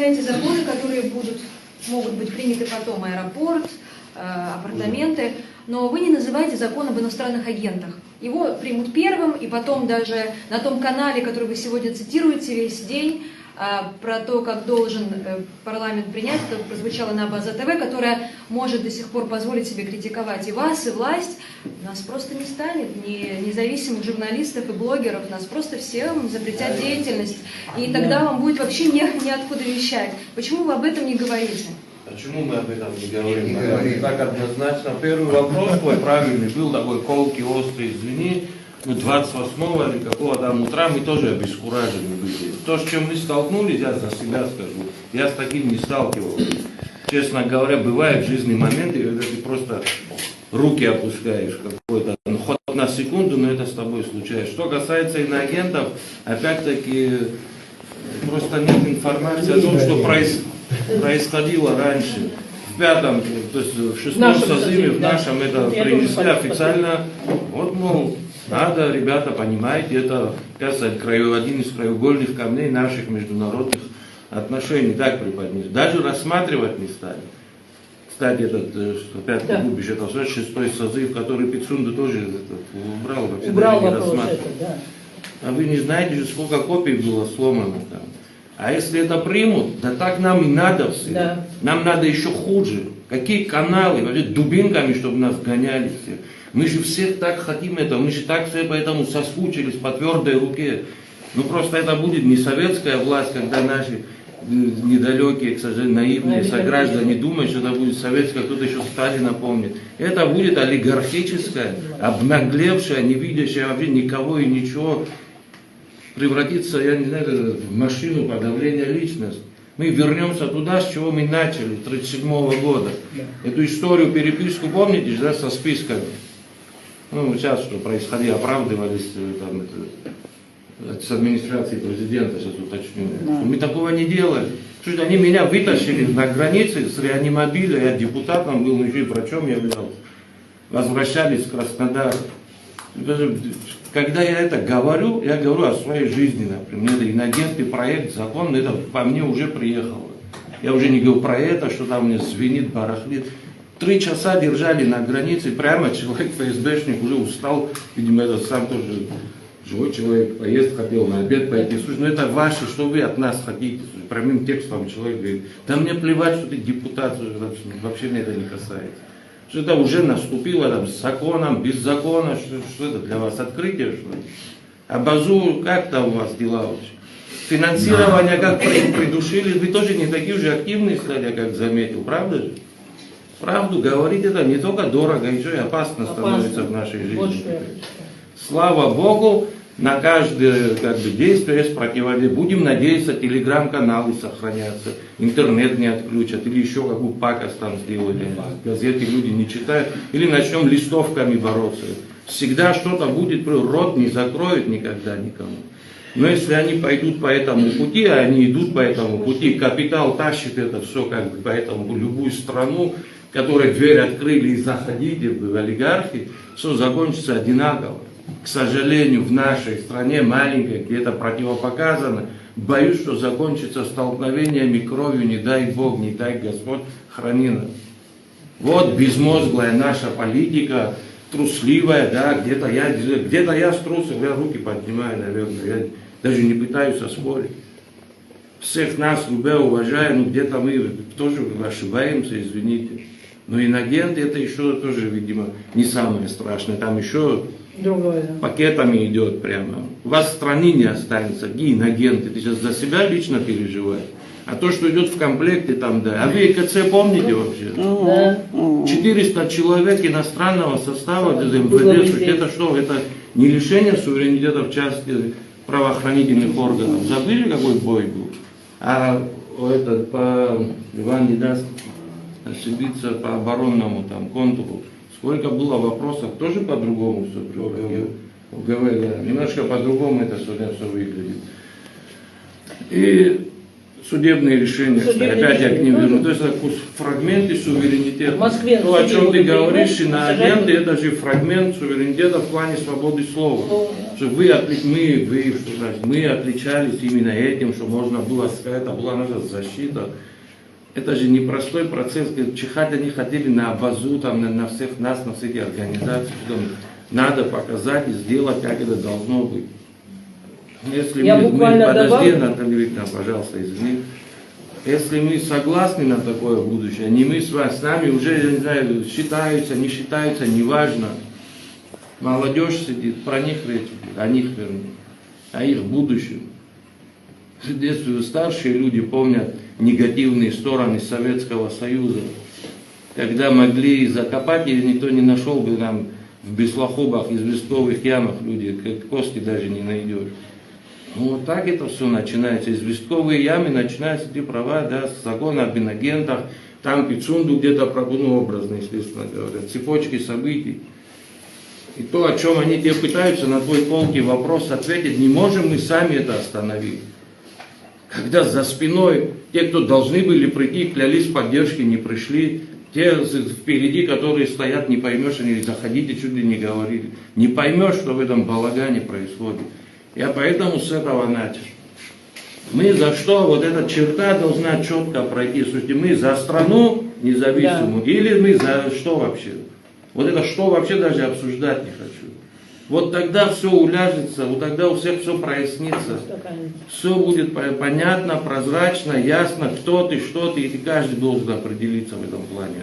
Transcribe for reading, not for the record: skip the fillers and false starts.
называете законы, которые могут быть приняты потом, аэропорт, апартаменты, но вы не называете закон об иностранных агентах. Его примут первым, и потом даже на том канале, который вы сегодня цитируете весь день, про то, как должен парламент принять, это прозвучало на База ТВ, которая может до сих пор позволить себе критиковать и вас, и власть. Нас просто не станет, ни независимых журналистов и блогеров, нас просто всем запретят деятельность, и тогда вам будет вообще неоткуда вещать. Почему вы об этом не говорите? Почему мы об этом не говорим? Так однозначно. Первый вопрос твой правильный был, такой колкий, острый, извини. 28-го или какого там утра мы тоже обескуражены были. То, с чем мы столкнулись, я за себя скажу, я с таким не сталкивался. Честно говоря, бывают в жизни моменты, когда ты просто руки опускаешь какой-то, хоть на секунду, но это с тобой случается. Что касается иноагентов, опять-таки, просто нет информации о том, что происходило раньше. В пятом, то есть в шестом созыве, в нашем это принесли официально, вот, мол, надо, ребята, понимаете, это, кажется, один из краеугольных камней наших международных отношений, так преподнесли. Даже рассматривать не стали. Кстати, этот, опять ты губишь, это шестой созыв, который Пицунда тоже убрал, вообще даже не рассматривал. А вы не знаете же, сколько копий было сломано там. А если это примут, да так нам и надо все. Да. Нам надо еще хуже. Какие каналы, вообще дубинками, чтобы нас гоняли все. Мы же всех так хотим этого, мы же так все поэтому соскучились по твердой руке. Ну просто это будет не советская власть, когда наши недалекие, к сожалению, наивные сограждане думают, что это будет советская, кто-то еще Сталина помнит. Это будет олигархическая, обнаглевшая, не видящая вообще никого и ничего, превратиться, я не знаю, в машину подавления личности. Мы вернемся туда, с чего мы начали, 1937 года. Эту историю, переписку, помните, да, со списками? Ну, сейчас что происходило, оправдывались там, с администрацией президента, сейчас уточню. Мы такого не делали. Слушайте, они меня вытащили на границе с реанимобиля, я депутатом был, еще и врачом являлся. Возвращались в Краснодар. Когда я это говорю, я говорю о своей жизни, например. Это инагентный проект, закон, это по мне уже приехало. Я уже не говорю про это, что там мне звенит, барахлит. 3 часа держали на границе, прямо человек, ФСБшник, уже устал, видимо, этот сам тоже живой человек, поесть хотел, на обед пойти. Слушай, ну это ваше, что вы от нас хотите? Прямым текстом человек говорит, да мне плевать, что ты депутат, вообще меня это не касается. Что это уже наступило там, с законом, без закона, что это для вас открытие, что ли? А Базу, как там у вас дела вообще? Финансирование как придушили, вы тоже не такие уже активные стали, как заметил, правда же? Правду говорить это не только дорого, еще и опасно становится в нашей жизни. Слава Богу, на каждое действие есть противодействие. Будем надеяться, телеграм-каналы сохранятся, интернет не отключат, или еще какую пакость там сделали, газеты люди не читают, или начнем листовками бороться. Всегда что-то будет, рот не закроют никогда никому. Но если они пойдут по этому пути, а они идут по этому пути, капитал тащит это все по этому, любую страну, которой дверь открыли и заходите в олигархи, все закончится одинаково. К сожалению, в нашей стране маленькой, где это противопоказано, боюсь, что закончится столкновениями кровью, не дай Бог, не дай Господь, храни нас. Вот безмозглая наша политика, трусливая, да, где-то я с трусом, я руки поднимаю, наверное, я даже не пытаюсь оспорить. Всех нас, любя, уважая, но где-то мы тоже ошибаемся, извините. Но инагент это еще тоже, видимо, не самое страшное. Там еще пакетами идет прямо. У вас в стране не останется. Какие инагенты? Ты сейчас за себя лично переживаешь. А то, что идет в комплекте, там, да. А вы ЭКЦ помните вообще? Да. 400 человек иностранного состава МВД. Это что? Это не лишение суверенитета в части правоохранительных органов. Забыли, какой бой был? А этот по Иван не даст ошибиться по оборонному там контуру. Сколько было вопросов, тоже по-другому все УГВ, да. Немножко по-другому это все выглядит. И судебные решения, опять я к ним верну. То есть это фрагменты суверенитета. То, о чем ты говоришь, иноагенты, это же фрагмент суверенитета в плане свободы слова. что мы отличались именно этим, что можно было сказать, это была наша защита. Это же непростой процесс. Чихать они хотели на базу, там, на всех нас, на все эти организации. Что надо показать и сделать, как это должно быть. Если Я буквально подожди, добавлю. Наталья Викторовна, пожалуйста, извини. Если мы согласны на такое будущее, не мы с нами уже, я не знаю, считаются, не считаются, неважно. Молодежь сидит, про них речь, о них вернее, о их будущем. В детстве старшие люди помнят негативные стороны Советского Союза, когда могли закопать, и никто не нашел бы там в Беслохобах, известковых ямах люди, как кости даже не найдешь. Ну вот так это все начинается. Известковые ямы начинаются эти права, да, с закона об инагентах, там Пицунду где-то ну, образно, естественно говоря, цепочки событий. И то, о чем они тебе пытаются на твой колкий вопрос ответить, не можем мы сами это остановить. Когда за спиной те, кто должны были прийти, клялись в поддержке, не пришли, те впереди, которые стоят, не поймешь, они заходите, чуть ли не говорили. Не поймешь, что в этом балагане происходит. Я поэтому с этого начал. Мы за что, вот эта черта должна четко пройти. Слушайте, мы за страну независимую, да, или мы за что вообще? Вот это что вообще даже обсуждать не хочу. Вот тогда все уляжется, вот тогда у всех все прояснится. Все будет понятно, прозрачно, ясно, кто ты, что ты, и каждый должен определиться в этом плане.